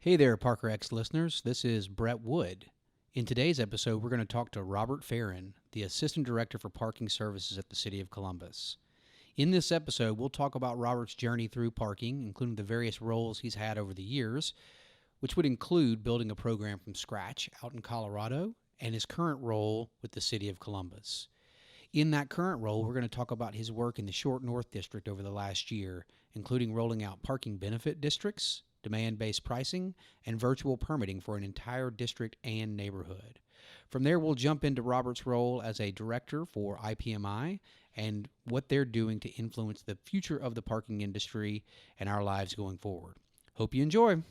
Hey there, Parker X listeners. This is Brett Wood. In today's episode, we're going to talk to Robert Ferrin, the Assistant Director for Parking Services at the City of Columbus. In this episode, we'll talk about Robert's journey through parking, including the various roles he's had over the years, which would include building a program from scratch out in Colorado and his current role with the City of Columbus. In that current role, we're going to talk about his work in the Short North District over the last year, including rolling out parking benefit districts, demand-based pricing, and virtual permitting for an entire district and neighborhood. From there, we'll jump into Robert's role as a director for IPMI and what they're doing to influence the future of the parking industry and our lives going forward. Hope you enjoy.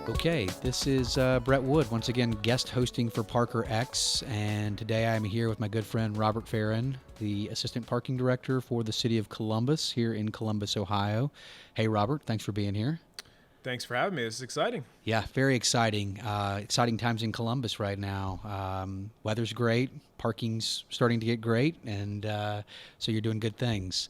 Okay, this is Brett Wood, once again guest hosting for Parker X, and today I'm here with my good friend Robert Ferrin, the Assistant Parking Director for the City of Columbus here in Columbus, Ohio. Hey Robert, thanks for being here. Thanks for having me. This is exciting. Yeah, very exciting. Exciting times in Columbus right now. Weather's great, parking's starting to get great, and so you're doing good things.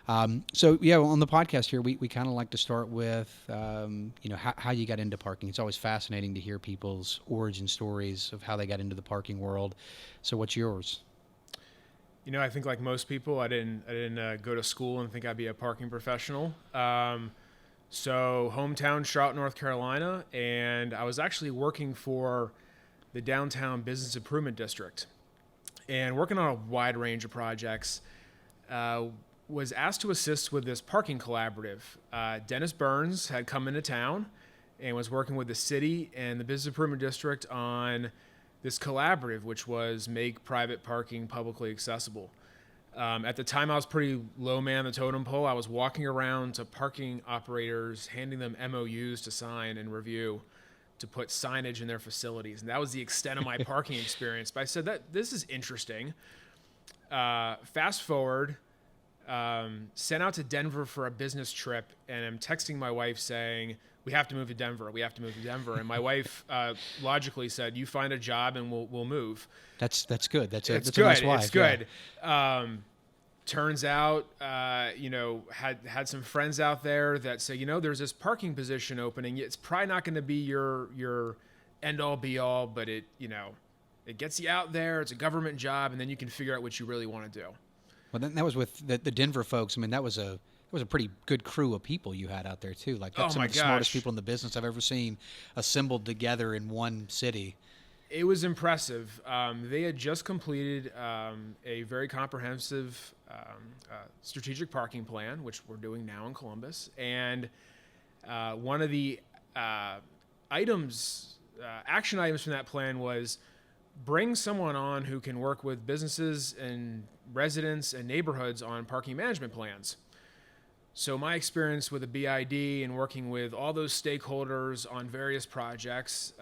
On the podcast here, we kind of like to start with, how you got into parking. It's always fascinating to hear people's origin stories of how they got into the parking world. So what's yours? I think like most people, I didn't go to school and think I'd be a parking professional. So hometown, Charlotte, North Carolina, and I was actually working for the downtown business improvement district and working on a wide range of projects. Was asked to assist with this parking collaborative. Dennis Burns had come into town and was working with the city and the business improvement district on this collaborative, which was make private parking publicly accessible. At the time, I was pretty low man on the totem pole. I was walking around to parking operators, handing them MOUs to sign and review to put signage in their facilities. And that was the extent of my parking experience. But I said that this is interesting. Fast forward, sent out to Denver for a business trip, and I'm texting my wife saying, we have to move to Denver. And my wife logically said, you find a job and we'll move. That's good. That's a good. Nice wife. It's good. Yeah. Turns out, had some friends out there that say, there's this parking position opening. It's probably not going to be your end all be all, but it gets you out there. It's a government job, and then you can figure out what you really want to do. Well, then that was with the Denver folks. I mean, that was a pretty good crew of people you had out there too. Like that's some of the smartest people in the business I've ever seen assembled together in one city. It was impressive. They had just completed a very comprehensive strategic parking plan, which we're doing now in Columbus. And one of the action items from that plan was bring someone on who can work with businesses and residents and neighborhoods on parking management plans. So my experience with the BID and working with all those stakeholders on various projects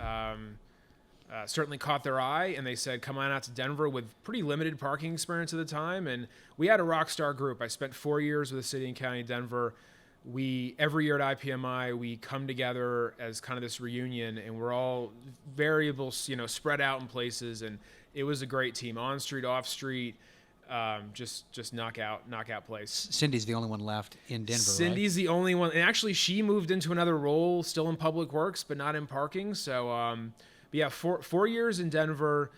certainly caught their eye, and they said, come on out to Denver with pretty limited parking experience at the time. And we had a rock star group. I spent 4 years with the city and county of Denver. Every year at IPMI, we come together as kind of this reunion, and we're all variables, spread out in places. And it was a great team, on street, off street, just knockout place. Cindy's the only one left in Denver. Cindy's right? The only one, and actually she moved into another role, still in public works, but not in parking. So, four years in Denver.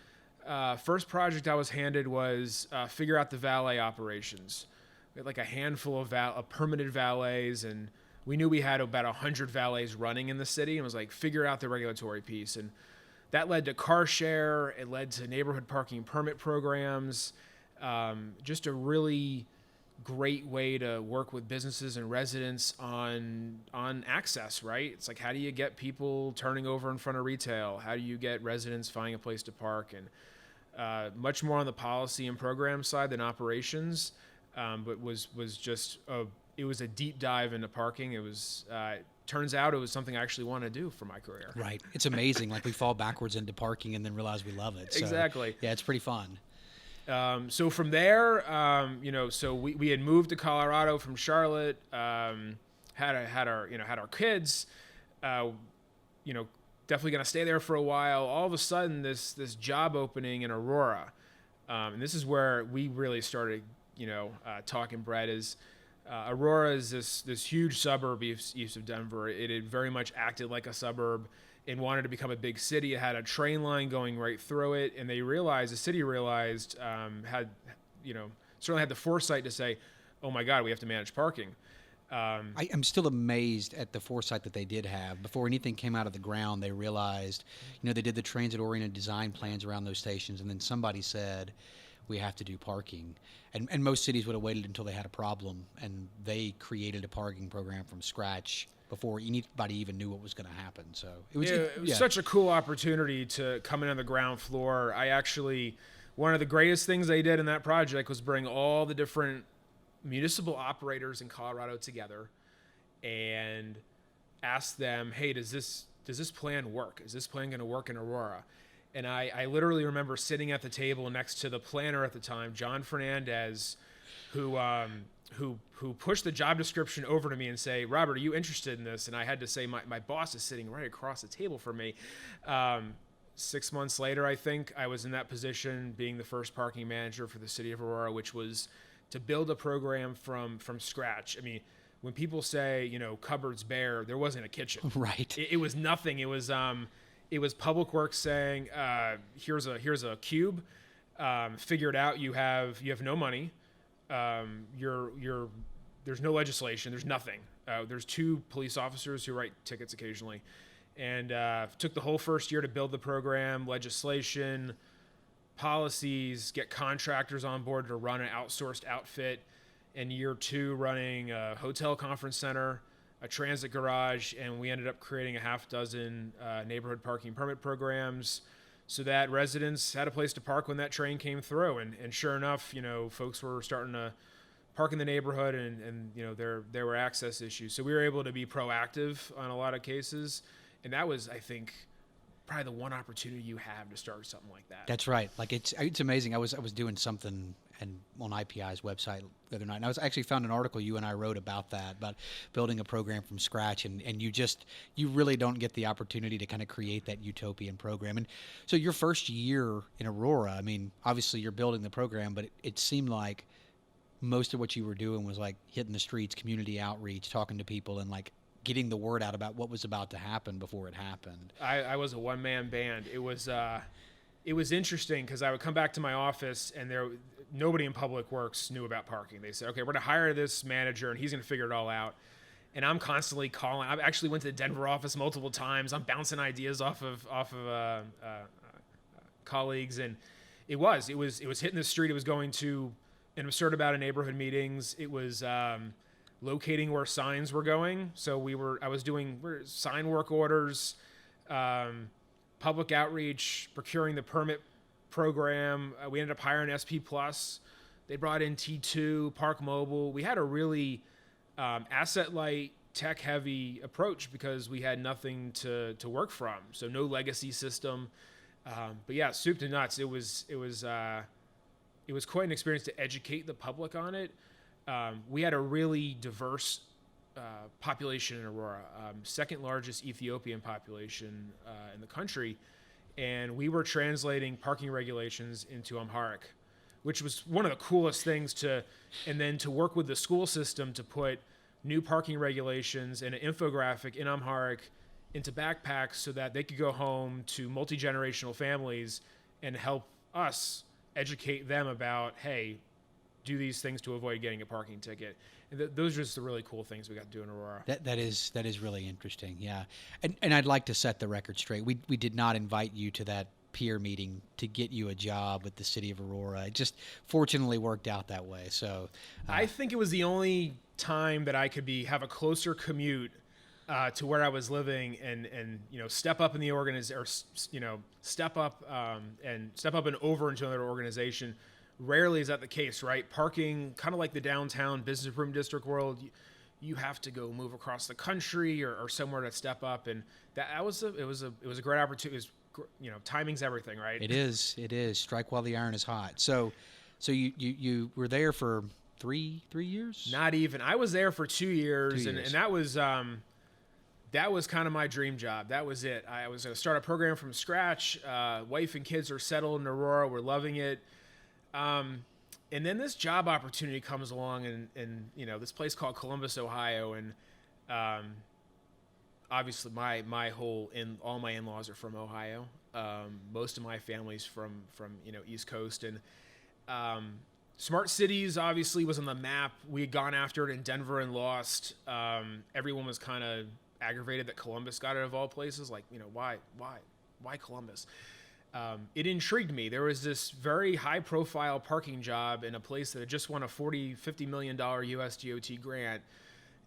First project I was handed was figure out the valet operations. We had like a handful of permitted valets, and we knew we had about 100 valets running in the city, and was like, figure out the regulatory piece. And that led to car share. It led to neighborhood parking permit programs. Just a really great way to work with businesses and residents on access, right? It's like, how do you get people turning over in front of retail? How do you get residents finding a place to park? And much more on the policy and program side than operations. But was just it was a deep dive into parking. It was turns out it was something I actually want to do for my career. Right. It's amazing. Like we fall backwards into parking and then realize we love it. So, exactly. Yeah, it's pretty fun. So from there, so we had moved to Colorado from Charlotte. Had our kids. Definitely gonna stay there for a while. All of a sudden, this job opening in Aurora. And this is where we really started, talking, Brett, is Aurora is this huge suburb east of Denver. It had very much acted like a suburb and wanted to become a big city. It had a train line going right through it, and the city realized, certainly had the foresight to say, oh my God, we have to manage parking. I'm still amazed at the foresight that they did have. Before anything came out of the ground, they realized, they did the transit-oriented design plans around those stations, and then somebody said, we have to do parking. And most cities would have waited until they had a problem, and they created a parking program from scratch before anybody even knew what was going to happen. So it was such a cool opportunity to come in on the ground floor. One of the greatest things they did in that project was bring all the different municipal operators in Colorado together and ask them, hey, does this plan work? Is this plan going to work in Aurora? And I literally remember sitting at the table next to the planner at the time, John Fernandez, who pushed the job description over to me and say, Robert, are you interested in this? And I had to say, my boss is sitting right across the table from me. 6 months later, I think, I was in that position, being the first parking manager for the city of Aurora, which was to build a program from scratch. I mean, when people say, cupboards bare, there wasn't a kitchen. Right. It was nothing. It was Public Works saying, here's a cube, figure it out. You have no money. There's no legislation. There's nothing. There's 2 police officers who write tickets occasionally, and took the whole first year to build the program, legislation, policies, get contractors on board to run an outsourced outfit. In year 2, running a hotel conference center, a transit garage, and we ended up creating a half dozen neighborhood parking permit programs so that residents had a place to park when that train came through. And sure enough, folks were starting to park in the neighborhood, and there were access issues. So we were able to be proactive on a lot of cases, and that was, I think, probably the one opportunity you have to start something like that. That's right. Like it's amazing. I was doing something on IPI's website the other night, and I actually found an article you and I wrote about building a program from scratch, and you really don't get the opportunity to kind of create that utopian program. And so your first year in Aurora, I mean, obviously you're building the program, but it seemed like most of what you were doing was like hitting the streets, community outreach, talking to people, and like getting the word out about what was about to happen before it happened. I was a one-man band. It was interesting because I would come back to my office and nobody in Public Works knew about parking. They said, okay, we're going to hire this manager and he's going to figure it all out. And I'm constantly calling. I actually went to the Denver office multiple times. I'm bouncing ideas off of colleagues, and it was hitting the street. It was going to an absurd amount of neighborhood meetings. It was locating where signs were going. So I was doing sign work orders, public outreach, procuring the permit program. We ended up hiring SP Plus. They brought in T2, Park Mobile. We had a really asset light, tech heavy approach because we had nothing to work from. So no legacy system. But yeah, soup to nuts. It was quite an experience to educate the public on it. We had a really diverse population in Aurora, second largest Ethiopian population in the country, and we were translating parking regulations into Amharic, which was one of the coolest things and then to work with the school system to put new parking regulations and an infographic in Amharic into backpacks so that they could go home to multi-generational families and help us educate them about, hey, do these things to avoid getting a parking ticket. And those are just the really cool things we got to do in Aurora. That is really interesting, yeah. And I'd like to set the record straight. We did not invite you to that peer meeting to get you a job with the city of Aurora. It just fortunately worked out that way. So I think it was the only time that I could have a closer commute to where I was living and step up in the organization, or step up and over into another organization. Rarely is that the case, right? Parking, kind of like the downtown business improvement district world, you have to go move across the country or somewhere to step up, and it was a great opportunity. Timing's everything, right? It is. Strike while the iron is hot. So you were there for three years? Not even. I was there for 2 years, and that was kind of my dream job. That was it. I was going to start a program from scratch. Wife and kids are settled in Aurora. We're loving it. And then this job opportunity comes along in this place called Columbus, Ohio, and obviously all my in-laws are from Ohio. Most of my family's from East Coast, and smart cities obviously was on the map. We had gone after it in Denver and lost. Everyone was kind of aggravated that Columbus got it of all places. Like, why Columbus? It intrigued me. There was this very high-profile parking job in a place that had just won a $50 million US DOT grant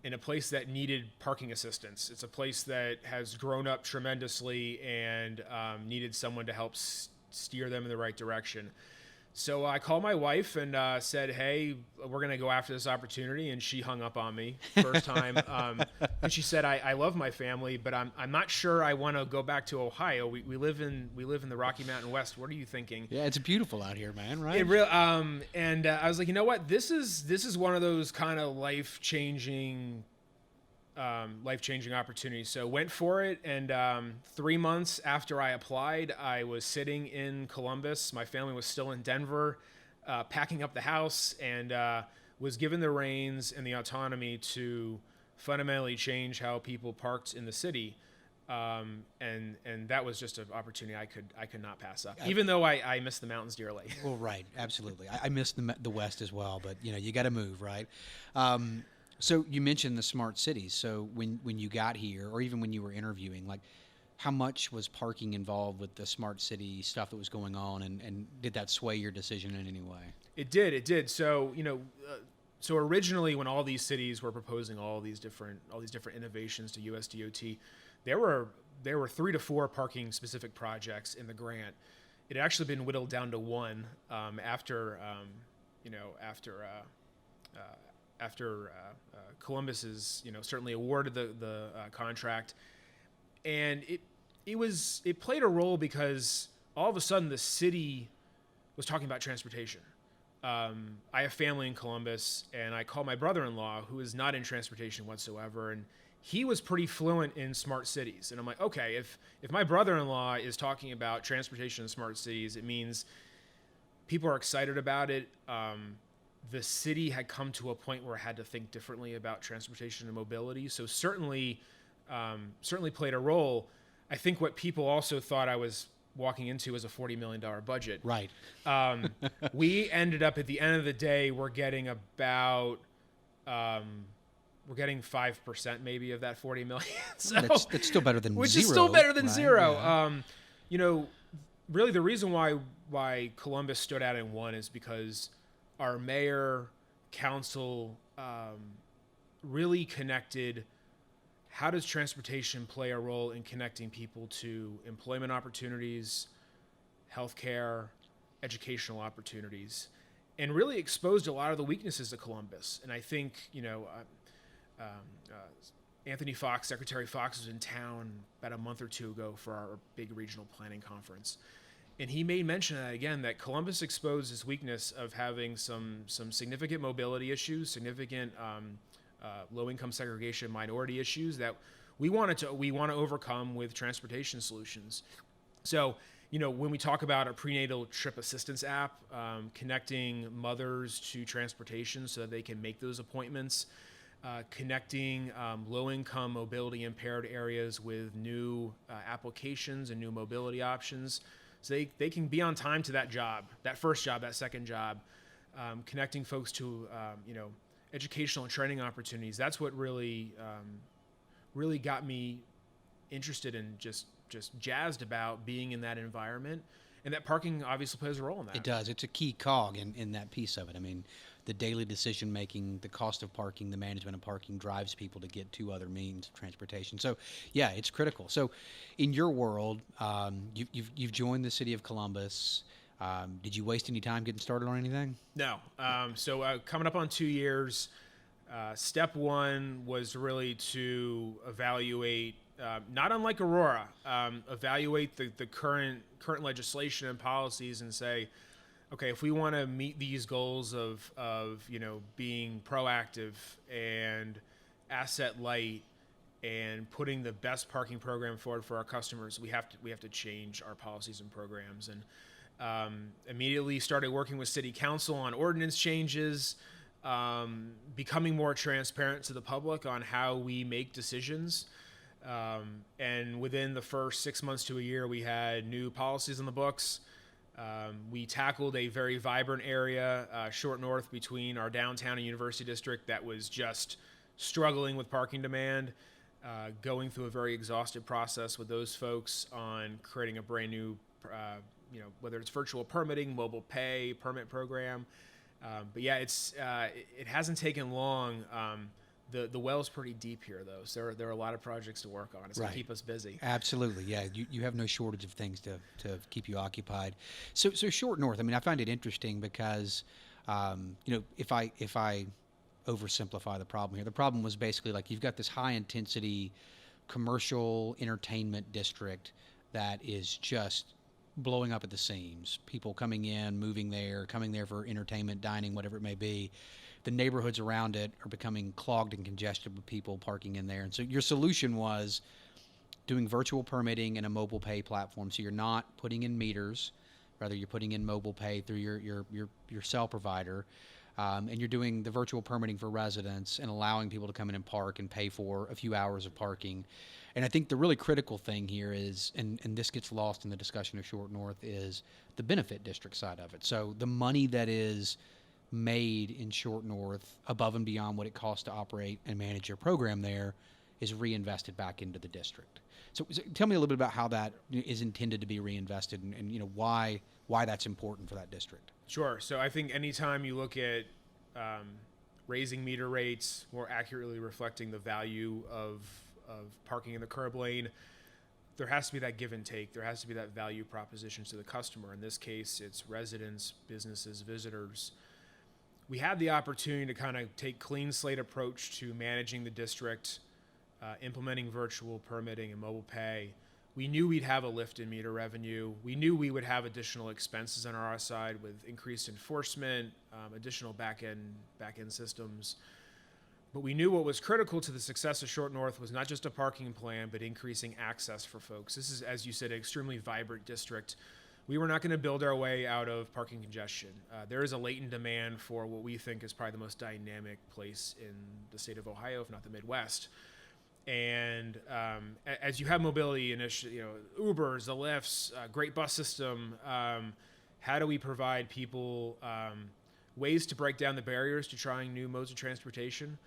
in a place that needed parking assistance. It's a place that has grown up tremendously and needed someone to help steer them in the right direction. So I called my wife and said, hey, we're going to go after this opportunity. And she hung up on me first time. And she said, I love my family, but I'm not sure I want to go back to Ohio. We live in the Rocky Mountain West. What are you thinking? Yeah, it's beautiful out here, man, right? And I was like, you know what? This is one of those kind of life-changing opportunities. So went for it, and 3 months after I applied, I was sitting in Columbus. My family was still in Denver, packing up the house, and was given the reins and the autonomy to fundamentally change how people parked in the city. And that was just an opportunity I could not pass up, even though I miss the mountains dearly. Well, right, absolutely. I miss the West as well, but you got to move, right? So you mentioned the smart cities. So when you got here, or even when you were interviewing, like, how much was parking involved with the smart city stuff that was going on, and did that sway your decision in any way? It did. So so originally, when all these cities were proposing all these different innovations to USDOT, there were 3 to 4 parking specific projects in the grant. It had actually been whittled down to one after Columbus is certainly awarded the contract, and it played a role because all of a sudden the city was talking about transportation. I have family in Columbus, and I called my brother-in-law, who is not in transportation whatsoever, and he was pretty fluent in smart cities. And I'm like, okay, if my brother-in-law is talking about transportation in smart cities, it means people are excited about it. The city had come to a point where it had to think differently about transportation and mobility. So certainly played a role. I think what people also thought I was walking into was a $40 million budget. Right. We ended up at the end of the day, we're getting about, we're getting 5% maybe of that 40 million. So that's still better than which zero. Which is still better than right? zero. Yeah. Really the reason why Columbus stood out and won is because our mayor, council, really connected. How does transportation play a role in connecting people to employment opportunities, healthcare, educational opportunities, and really exposed a lot of the weaknesses of Columbus. And I think, Anthony Fox, Secretary Fox, was in town about a month or two ago for our big regional planning conference. And he made mention of that again, that Columbus exposed this weakness of having some significant mobility issues, significant low-income segregation, minority issues that we want to overcome with transportation solutions. So, when we talk about a prenatal trip assistance app, connecting mothers to transportation so that they can make those appointments, connecting low-income mobility impaired areas with new applications and new mobility options, so they can be on time to that job, that first job, that second job, connecting folks to educational and training opportunities. That's what really got me interested and just jazzed about being in that environment. And that parking obviously plays a role in that. It does. It's a key cog in that piece of it. I mean, the daily decision making, the cost of parking, the management of parking drives people to get to other means of transportation. So, yeah, it's critical. So, in your world, you've joined the city of Columbus. Did you waste any time getting started on anything? No. So coming up on 2 years, step one was really to evaluate, not unlike Aurora, evaluate the current legislation and policies and say, okay, if we want to meet these goals of being proactive and asset light and putting the best parking program forward for our customers, we have to change our policies and programs. And Immediately started working with city council on ordinance changes, becoming more transparent to the public on how we make decisions. And within the first 6 months to a year, we had new policies in the books. We tackled a very vibrant area, short north between our downtown and University District that was just struggling with parking demand, going through a very exhaustive process with those folks on creating a brand new, whether it's virtual permitting, mobile pay, permit program. But yeah, it hasn't taken long. The well's pretty deep here, though, so there are a lot of projects to work on. It's going to keep us busy. Absolutely, yeah. You have no shortage of things to keep you occupied. So short north. I mean, I find it interesting because, if I oversimplify the problem here, the problem was basically like you've got this high intensity commercial entertainment district that is just blowing up at the seams. People coming in, moving there, coming there for entertainment, dining, whatever it may be. The neighborhoods around it are becoming clogged and congested with people parking in there. And so your solution was doing virtual permitting and a mobile pay platform. So you're not putting in meters, rather you're putting in mobile pay through your cell provider. And you're doing the virtual permitting for residents and allowing people to come in and park and pay for a few hours of parking. And I think the really critical thing here is, and this gets lost in the discussion of Short North, is the benefit district side of it. So the money that is made in Short North above and beyond what it costs to operate and manage your program there is reinvested back into the district. So tell me a little bit about how that is intended to be reinvested and why that's important for that district. Sure. So I think anytime you look at raising meter rates, more accurately reflecting the value of parking in the curb lane, there has to be that give and take. There has to be that value proposition to the customer. In this case, it's residents, businesses, visitors. We had the opportunity to kind of take clean slate approach to managing the district, implementing virtual permitting and mobile pay. We knew we'd have a lift in meter revenue. We knew we would have additional expenses on our side with increased enforcement, additional back-end systems. But we knew what was critical to the success of Short North was not just a parking plan, but increasing access for folks. This is, as you said, an extremely vibrant district. We were not going to build our way out of parking congestion. There is a latent demand for what we think is probably the most dynamic place in the state of Ohio, if not the Midwest. And as you have mobility initiatives, Ubers, the Lyfts, great bus system, how do we provide people ways to break down the barriers to trying new modes of transportation?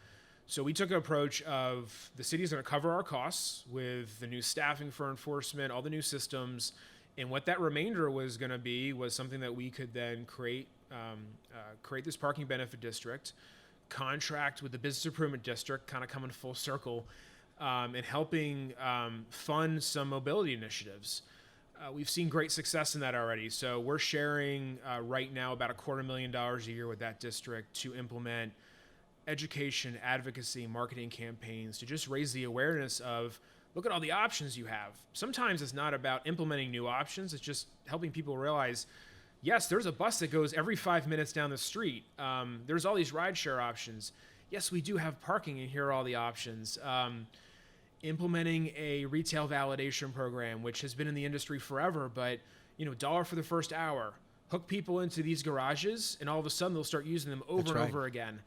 So we took an approach of the city is going to cover our costs with the new staffing for enforcement, all the new systems, and what that remainder was going to be was something that we could then create this parking benefit district, contract with the business improvement district, kind of coming full circle, and helping fund some mobility initiatives. We've seen great success in that already. So we're sharing right now about $250,000 a year with that district to implement education, advocacy, marketing campaigns to just raise the awareness of, look at all the options you have. Sometimes it's not about implementing new options. It's just helping people realize, yes, there's a bus that goes every 5 minutes down the street. There's all these rideshare options. Yes, we do have parking, and here are all the options. Implementing a retail validation program, which has been in the industry forever, but $1 for the first hour. Hook people into these garages, and all of a sudden they'll start using them over and over again.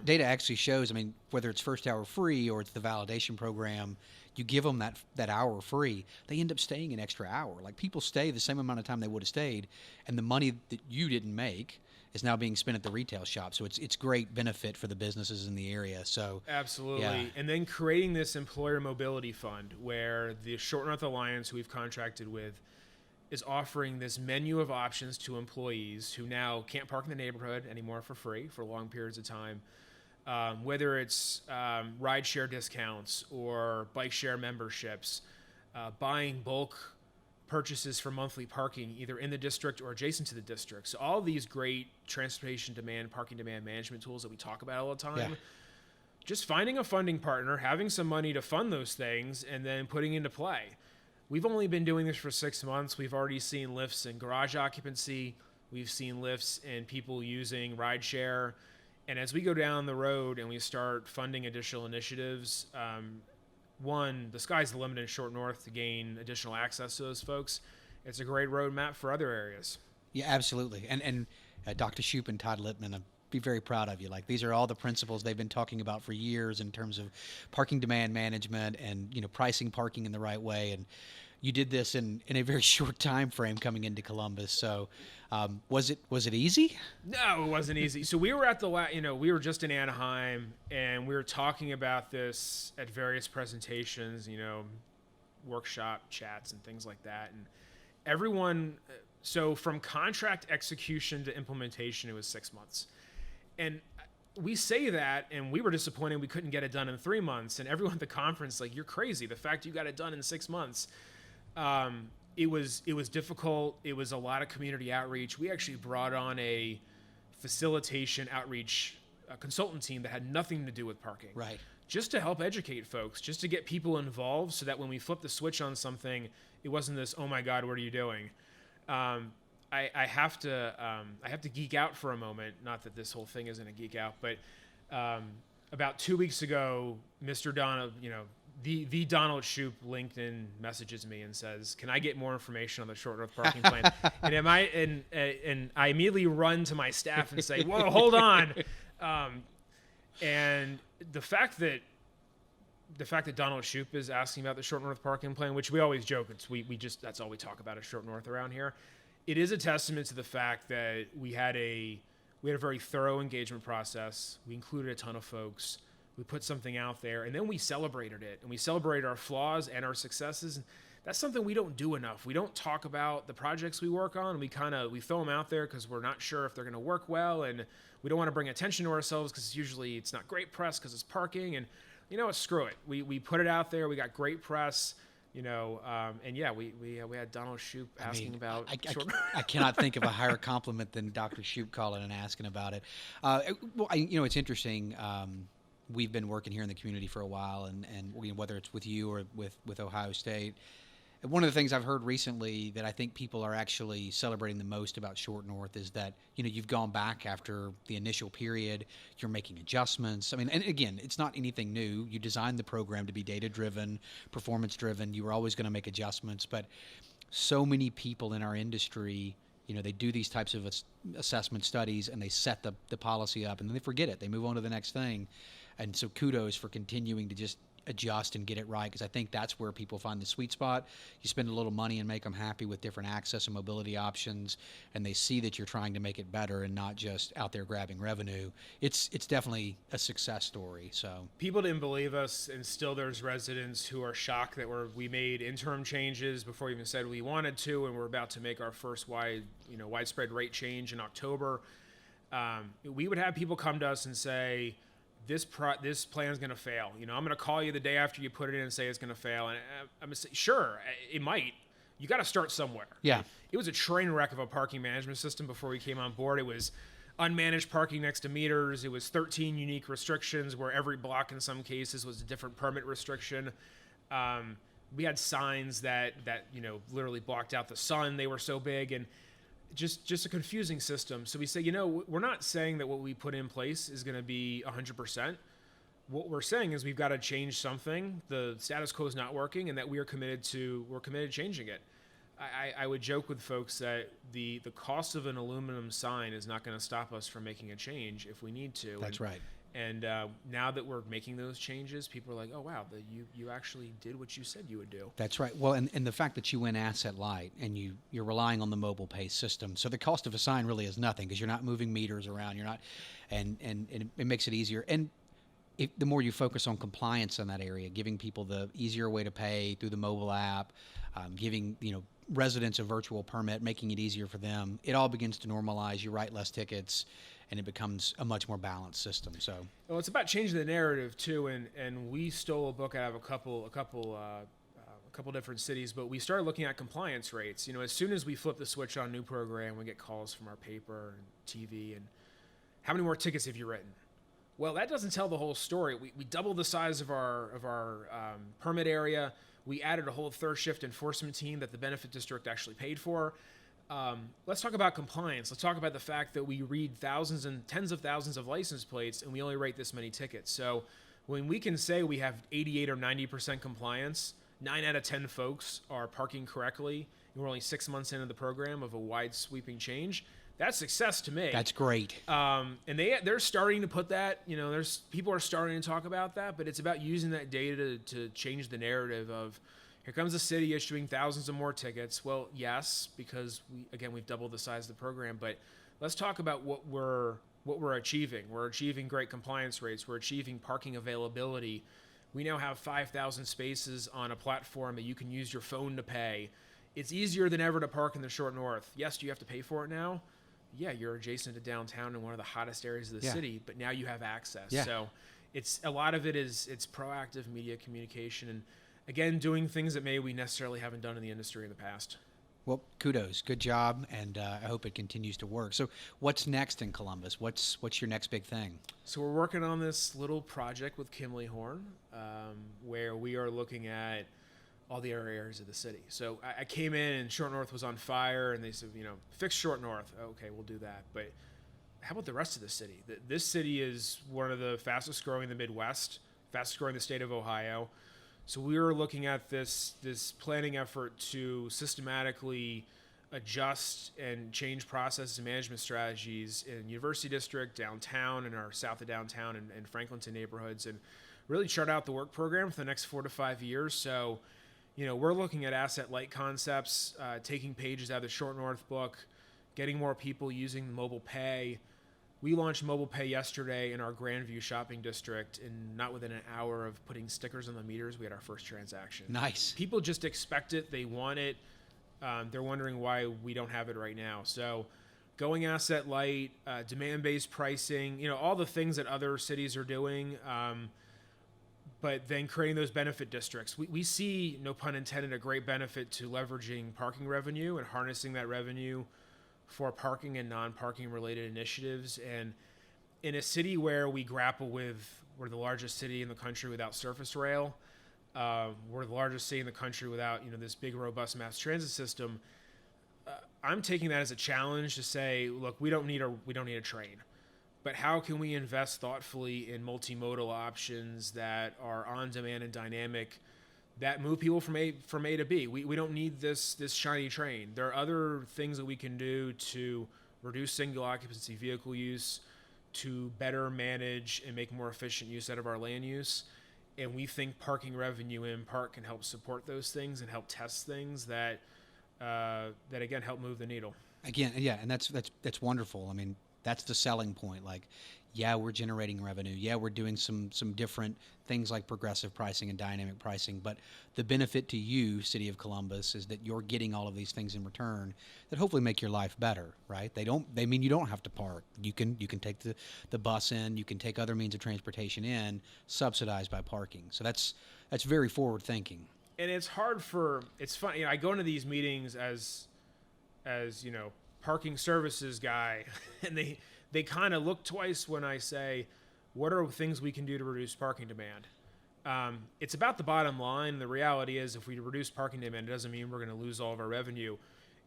Data actually shows, whether it's first hour free or it's the validation program, you give them that hour free, they end up staying an extra hour. Like, people stay the same amount of time they would have stayed, and the money that you didn't make is now being spent at the retail shop. So it's great benefit for the businesses in the area. So absolutely. Yeah. And then creating this employer mobility fund where the Short North Alliance, who we've contracted with, is offering this menu of options to employees who now can't park in the neighborhood anymore for free for long periods of time. Whether it's ride share discounts or bike share memberships, buying bulk purchases for monthly parking either in the district or adjacent to the district. So all these great transportation demand, parking demand management tools that we talk about all the time. Yeah. Just finding a funding partner, having some money to fund those things, and then putting into play. We've only been doing this for 6 months. We've already seen lifts in garage occupancy. We've seen lifts in people using rideshare. And as we go down the road and we start funding additional initiatives, one, the sky's the limit in Short North to gain additional access to those folks. it's a great roadmap for other areas. Yeah, absolutely. And Dr. Shoup and Todd Lippman, I'd be very proud of you. Like, these are all the principles they've been talking about for years in terms of parking demand management and, pricing parking in the right way. And you did this in a very short time frame coming into Columbus. So was it easy? No, it wasn't easy. So we were at we were just in Anaheim, and we were talking about this at various presentations, workshop chats and things like that. And everyone, so from contract execution to implementation, it was 6 months. And we say that, and we were disappointed we couldn't get it done in 3 months. And everyone at the conference, like, you're crazy. The fact you got it done in 6 months. It was difficult. It was a lot of community outreach. We actually brought on a facilitation outreach consultant team that had nothing to do with parking. Right. Just to help educate folks, just to get people involved so that when we flip the switch on something, it wasn't this, oh my God, what are you doing? I have to geek out for a moment. Not that this whole thing isn't a geek out, but about 2 weeks ago, Mr. Donald, the Donald Shoup LinkedIn messages me and says, "Can I get more information on the Short North parking plan?" and I immediately run to my staff and say, "Whoa, hold on!" And the fact that Donald Shoup is asking about the Short North parking plan, which we always joke, that's all we talk about is Short North around here. It is a testament to the fact that we had a very thorough engagement process. We included a ton of folks. We put something out there, and then we celebrated it, and we celebrated our flaws and our successes. And that's something we don't do enough. We don't talk about the projects we work on. We throw them out there because we're not sure if they're going to work well, and we don't want to bring attention to ourselves because usually it's not great press because it's parking. And screw it. We put it out there. We got great press. And we had Donald Shoup asking about. I cannot think of a higher compliment than Dr. Shoup calling and asking about it. It's interesting. We've been working here in the community for a while, and whether it's with you or with Ohio State. One of the things I've heard recently that I think people are actually celebrating the most about Short North is that, you've gone back after the initial period, you're making adjustments. I mean, and again, it's not anything new. You designed the program to be data-driven, performance-driven. You were always going to make adjustments, but so many people in our industry, they do these types of assessment studies and they set the policy up and then they forget it. They move on to the next thing. And so kudos for continuing to just adjust and get it right, because I think that's where people find the sweet spot. You spend a little money and make them happy with different access and mobility options, and they see that you're trying to make it better and not just out there grabbing revenue. It's definitely a success story. So people didn't believe us, and still there's residents who are shocked that we made interim changes before we even said we wanted to, and we're about to make our first widespread rate change in October. We would have people come to us and say, this plan is going to fail. I'm going to call you the day after you put it in and say it's going to fail. And I'm going to say, sure, it might. You got to start somewhere. Yeah. It was a train wreck of a parking management system before we came on board. It was unmanaged parking next to meters. It was 13 unique restrictions where every block in some cases was a different permit restriction. We had signs that literally blocked out the sun. They were so big, and just a confusing system. So we say, we're not saying that what we put in place is going to be 100%. What we're saying is we've got to change something. The status quo is not working, and that we're committed to changing it. I would joke with folks that the cost of an aluminum sign is not going to stop us from making a change if we need to. That's right. And now that we're making those changes, people are like, oh, wow, you actually did what you said you would do. That's right. Well, and the fact that you went asset light and you're relying on the mobile pay system. So the cost of a sign really is nothing because you're not moving meters around. You're not, and it makes it easier. And the more you focus on compliance in that area, giving people the easier way to pay through the mobile app, giving residents a virtual permit, making it easier for them, it all begins to normalize. You write less tickets, and it becomes a much more balanced system. So, well, it's about changing the narrative too. And we stole a book out of a couple different cities, but we started looking at compliance rates. As soon as we flip the switch on a new program, we get calls from our paper and TV, and how many more tickets have you written? Well, that doesn't tell the whole story. We doubled the size of our permit area. We added a whole third shift enforcement team that the benefit district actually paid for. Let's talk about compliance. Let's talk about the fact that we read thousands and tens of thousands of license plates and we only rate this many tickets. So when we can say we have 88 or 90% compliance, 9 out of 10 folks are parking correctly, We're only 6 months into the program of a wide sweeping change. That's success to me. That's great. And they're starting to put that, there's people are starting to talk about that, but it's about using that data to change the narrative of, here comes the city issuing thousands of more tickets. Well, yes, because we've doubled the size of the program, but let's talk about what we're achieving. We're achieving great compliance rates. We're achieving parking availability. We now have 5,000 spaces on a platform that you can use your phone to pay. It's easier than ever to park in the Short North. Yes, do you have to pay for it now? Yeah, you're adjacent to downtown in one of the hottest areas of the city, but now you have access. Yeah. So it's a lot of it is proactive media communication and, again, doing things that maybe we necessarily haven't done in the industry in the past. Well, kudos. Good job, and I hope it continues to work. So what's next in Columbus? What's your next big thing? So we're working on this little project with Kimley Horn where we are looking at all the other areas of the city. So I came in and Short North was on fire, and they said, fix Short North. Okay, we'll do that. But how about the rest of the city? This city is one of the fastest growing in the Midwest, fastest growing in the state of Ohio. So we were looking at this planning effort to systematically adjust and change processes and management strategies in University District, downtown, and our south of downtown and Franklinton neighborhoods, and really chart out the work program for the next 4 to 5 years. So we're looking at asset-light concepts, taking pages out of the Short North book, getting more people using mobile pay. We launched mobile pay yesterday in our Grandview shopping district, and not within an hour of putting stickers on the meters, we had our first transaction. Nice. People just expect it. They want it. They're wondering why we don't have it right now. So going asset-light, demand-based pricing, all the things that other cities are doing, but then creating those benefit districts. We see, no pun intended, a great benefit to leveraging parking revenue and harnessing that revenue for parking and non-parking related initiatives. And in a city where we grapple with, we're the largest city in the country without surface rail, we're the largest city in the country without this big robust mass transit system, I'm taking that as a challenge to say, look, we don't need a train. But how can we invest thoughtfully in multimodal options that are on demand and dynamic, that move people from A to B? We don't need this shiny train. There are other things that we can do to reduce single occupancy vehicle use, to better manage and make more efficient use out of our land use. And we think parking revenue in part can help support those things and help test things that again help move the needle. Again, yeah, and that's wonderful. I mean, that's the selling point. Like, yeah, we're generating revenue. Yeah, we're doing some different things like progressive pricing and dynamic pricing. But the benefit to you, City of Columbus, is that you're getting all of these things in return that hopefully make your life better, right? They mean you don't have to park. You can take the bus in. You can take other means of transportation in, subsidized by parking. So that's very forward thinking. And it's funny. I go into these meetings as parking services guy, and they kind of look twice when I say, what are things we can do to reduce parking demand? It's about the bottom line. The reality is, if we reduce parking demand, it doesn't mean we're going to lose all of our revenue.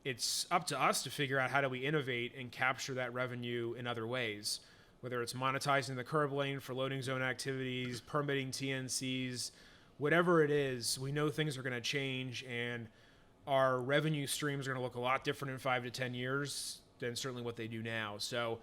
It's up to us to figure out how do we innovate and capture that revenue in other ways, whether it's monetizing the curb lane for loading zone activities, permitting TNCs, whatever it is. We know things are going to change, and our revenue streams are going to look a lot different in 5 to 10 years than certainly what they do now. So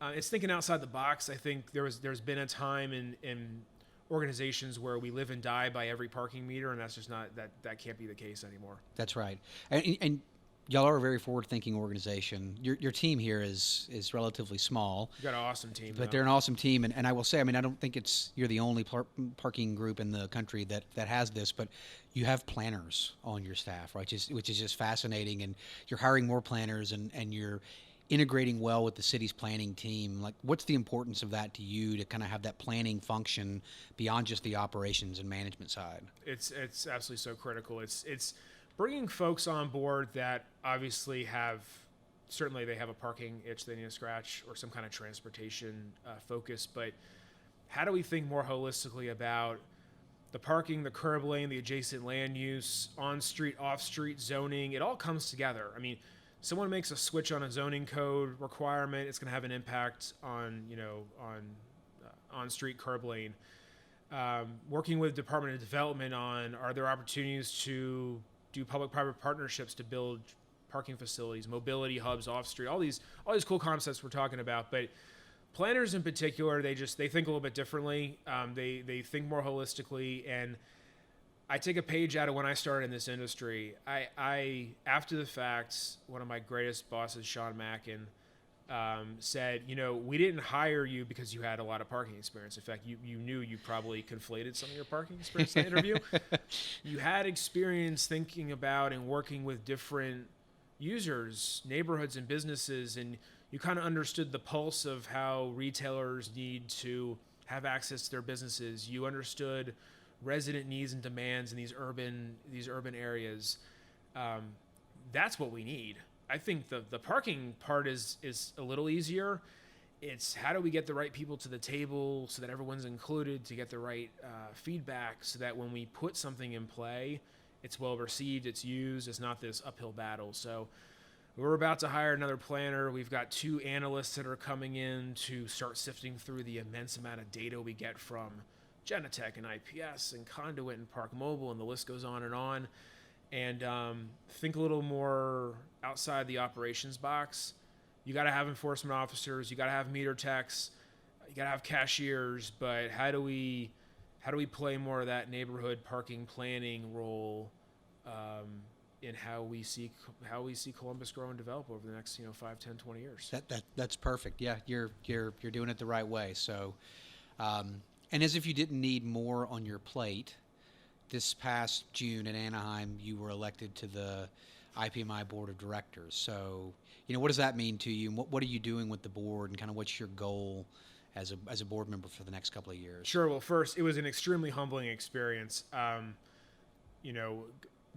it's thinking outside the box. I think there's been a time in organizations where we live and die by every parking meter, and that's just not that can't be the case anymore. That's right. And y'all are a very forward-thinking organization. Your team here is relatively small. You've got an awesome team. But they're an awesome team. And I will say, I mean, I don't think you're the only parking group in the country that has this, but you have planners on your staff, right? Which is just fascinating. And you're hiring more planners, and you're integrating well with the city's planning team. Like, what's the importance of that to you, to kind of have that planning function beyond just the operations and management side? It's absolutely so critical. It's bringing folks on board that obviously certainly they have a parking itch they need to scratch, or some kind of transportation focus, but how do we think more holistically about the parking, the curb lane, the adjacent land use, on-street, off-street zoning? It all comes together. I mean, someone makes a switch on a zoning code requirement, it's going to have an impact on on-street curb lane. Working with Department of Development on, are there opportunities to do public-private partnerships to build parking facilities, mobility hubs off street, all these cool concepts we're talking about. But planners in particular, they think a little bit differently. They think more holistically, and I take a page out of when I started in this industry. I after the fact, one of my greatest bosses, Sean Mackin, said, we didn't hire you because you had a lot of parking experience. In fact, you knew you probably conflated some of your parking experience in the interview. You had experience thinking about and working with different users, neighborhoods, and businesses, and you kind of understood the pulse of how retailers need to have access to their businesses. You understood resident needs and demands in these urban areas. That's what we need. I think the parking part is a little easier. It's how do we get the right people to the table so that everyone's included, to get the right feedback, so that when we put something in play, it's well received, it's used, it's not this uphill battle. So we're about to hire another planner. We've got 2 analysts that are coming in to start sifting through the immense amount of data we get from Genetec and IPS and Conduit and Park Mobile, and the list goes on. And think a little more outside the operations box. You got to have enforcement officers, you got to have meter techs, you got to have cashiers, but how do we play more of that neighborhood parking planning role in how we see Columbus grow and develop over the next 5, 10, 20 years? That's perfect. Yeah, you're doing it the right way. So, and as if you didn't need more on your plate, this past June in Anaheim, you were elected to the IPMI board of directors. So, what does that mean to you? And what are you doing with the board, and kind of what's your goal as a board member for the next couple of years? Sure. Well, first, it was an extremely humbling experience.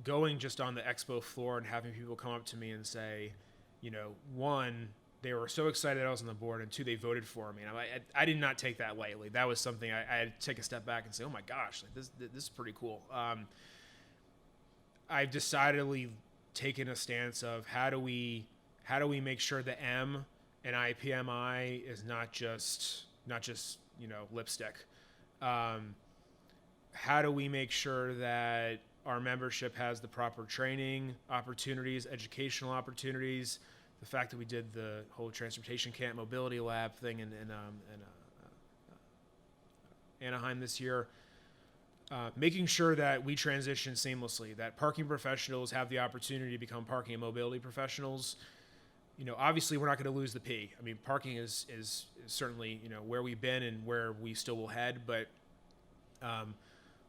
Going just on the expo floor and having people come up to me and say, one, they were so excited I was on the board, and 2, they voted for me. And I did not take that lightly. That was something I had to take a step back and say, oh my gosh, this is pretty cool. I've decidedly taken a stance of how do we make sure the M and IPMI is not just lipstick. How do we make sure that our membership has the proper training opportunities, educational opportunities? The fact that we did the whole transportation camp mobility lab thing in Anaheim this year, making sure that we transition seamlessly, that parking professionals have the opportunity to become parking and mobility professionals. Obviously we're not going to lose the P. I mean, parking is certainly, where we've been and where we still will head, but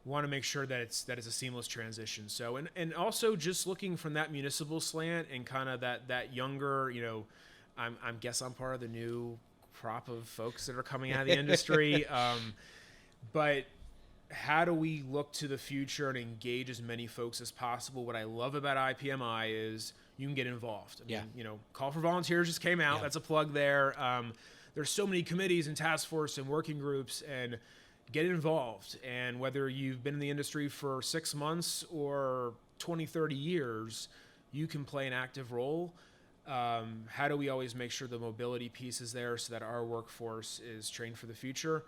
want to make sure that it's a seamless transition. So, and also just looking from that municipal slant and kind of that younger, I'm part of the new crop of folks that are coming out of the industry. But how do we look to the future and engage as many folks as possible? What I love about IPMI is you can get involved. I mean, Call for Volunteers just came out. Yeah. That's a plug there. There's so many committees and task force and working groups, and get involved. And whether you've been in the industry for 6 months or 20, 30 years, you can play an active role. How do we always make sure the mobility piece is there so that our workforce is trained for the future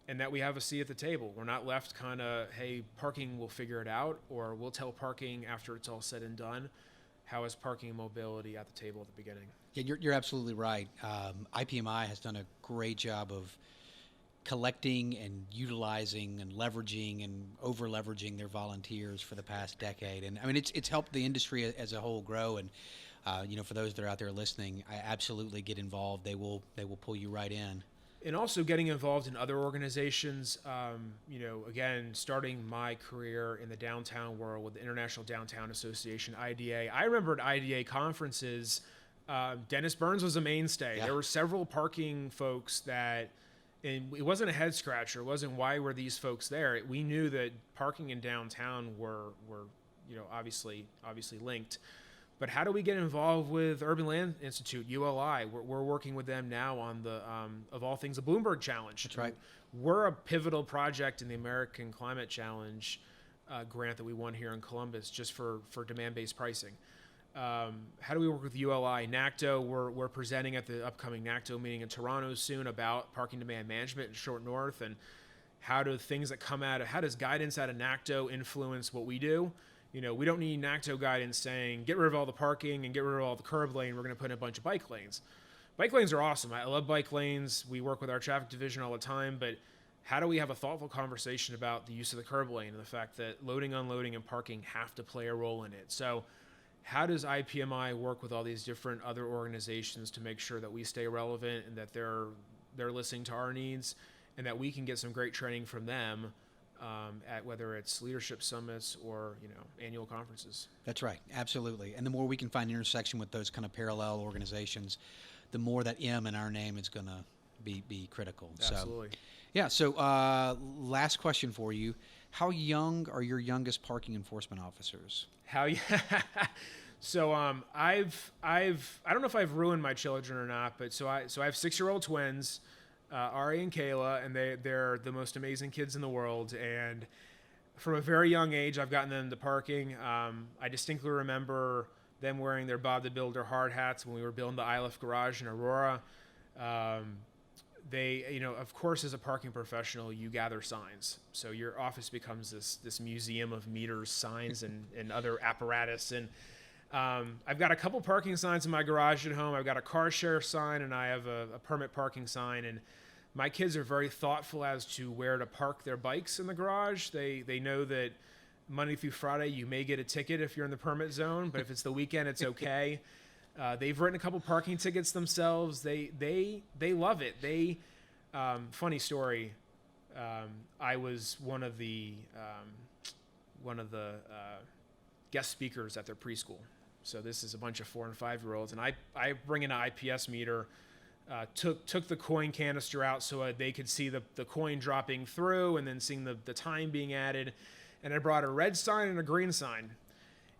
and that we have a seat at the table? We're not left kind of, hey, parking will figure it out, or we'll tell parking after it's all said and done. How is parking and mobility at the table at the beginning? Yeah, you're absolutely right. IPMI has done a great job of collecting and utilizing and leveraging and over leveraging their volunteers for the past decade. And I mean, it's helped the industry as a whole grow. And, for those that are out there listening, I absolutely get involved. They will pull you right in. And also getting involved in other organizations, again, starting my career in the downtown world with the International Downtown Association, IDA. I remember at IDA conferences, Dennis Burns was a mainstay. Yeah. There were several parking folks that, and it wasn't a head scratcher. It wasn't why were these folks there. We knew that parking in downtown were obviously linked. But how do we get involved with Urban Land Institute, ULI? We're working with them now on the of all things, the Bloomberg Challenge. That's right. We're a pivotal project in the American Climate Challenge grant that we won here in Columbus, just for demand-based pricing. How do we work with ULI? NACTO, we're presenting at the upcoming NACTO meeting in Toronto soon about parking demand management in Short North, and how do things that come out of, how does guidance out of NACTO influence what we do? We don't need NACTO guidance saying get rid of all the parking and get rid of all the curb lane. We're going to put in a bunch of bike lanes. Bike lanes are awesome. I love bike lanes. We work with our traffic division all the time, but how do we have a thoughtful conversation about the use of the curb lane and the fact that loading, unloading, and parking have to play a role in it? So how does IPMI work with all these different other organizations to make sure that we stay relevant and that they're listening to our needs and that we can get some great training from them at whether it's leadership summits or annual conferences? That's right, absolutely. And the more we can find intersection with those kind of parallel organizations, the more that M in our name is going to be critical. Absolutely. So last question for you. How young are your youngest parking enforcement officers? So I don't know if I've ruined my children or not, but so I have 6-year-old twins, Ari and Kayla, and they're the most amazing kids in the world. And from a very young age, I've gotten them into parking. I distinctly remember them wearing their Bob the Builder hard hats when we were building the ILF garage in Aurora. They, of course, as a parking professional, you gather signs. So your office becomes this museum of meters, signs, and other apparatus. And I've got a couple parking signs in my garage at home. I've got a car share sign, and I have a permit parking sign. And my kids are very thoughtful as to where to park their bikes in the garage. They know that Monday through Friday, you may get a ticket if you're in the permit zone, but if it's the weekend, it's okay. They've written a couple parking tickets themselves. They love it. Funny story. I was one of the guest speakers at their preschool. So this is a bunch of 4 and 5-year-olds, and I bring in an IPS meter. Took the coin canister out so they could see the coin dropping through, and then seeing the time being added. And I brought a red sign and a green sign.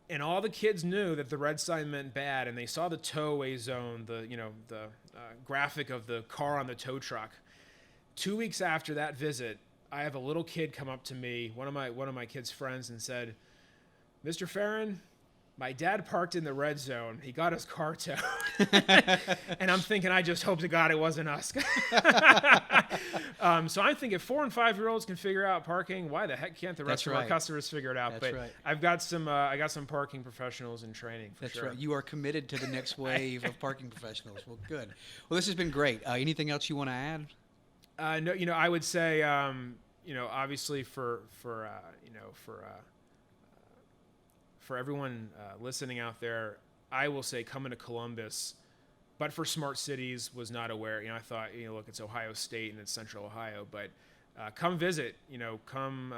And all the kids knew that the red sign meant bad, and they saw the towaway zone, the graphic of the car on the tow truck. 2 weeks after that visit, I have a little kid come up to me, one of my kids' friends, and said, "Mr. Ferrin, my dad parked in the red zone. He got his car towed." And I'm thinking, I just hope to God it wasn't us. So I'm thinking, if 4 and 5-year-olds can figure out parking, why the heck can't the rest of our customers figure it out? But I've got some, I got some parking professionals in training. That's right. You are committed to the next wave of parking professionals. Well, good. Well, this has been great. Anything else you want to add? No, I would say, obviously for everyone listening out there, I will say coming to Columbus, but for smart cities, was not aware. I thought, look, it's Ohio State and it's Central Ohio, but come visit. Come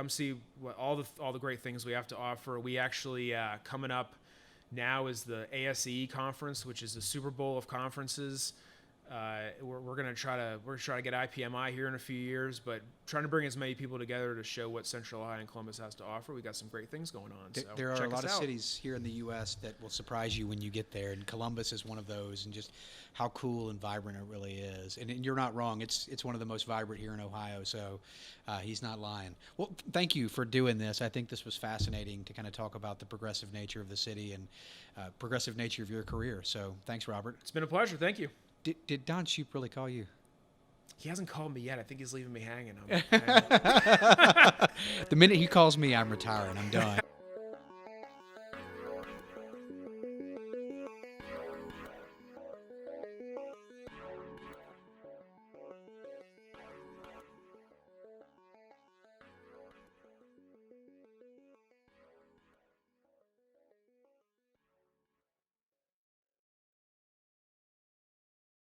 see what all the great things we have to offer. We actually coming up now is the ASE conference, which is the Super Bowl of conferences. We're gonna try to get IPMI here in a few years, but trying to bring as many people together to show what Central Ohio and Columbus has to offer. We got some great things going on. There are a lot of cities here in the U.S. that will surprise you when you get there, and Columbus is one of those, and just how cool and vibrant it really is. And you're not wrong; it's one of the most vibrant here in Ohio. So he's not lying. Well, thank you for doing this. I think this was fascinating to kind of talk about the progressive nature of the city and progressive nature of your career. So thanks, Robert. It's been a pleasure. Thank you. Did Don Shoup really call you? He hasn't called me yet. I think he's leaving me hanging. The minute he calls me, I'm retiring. I'm done.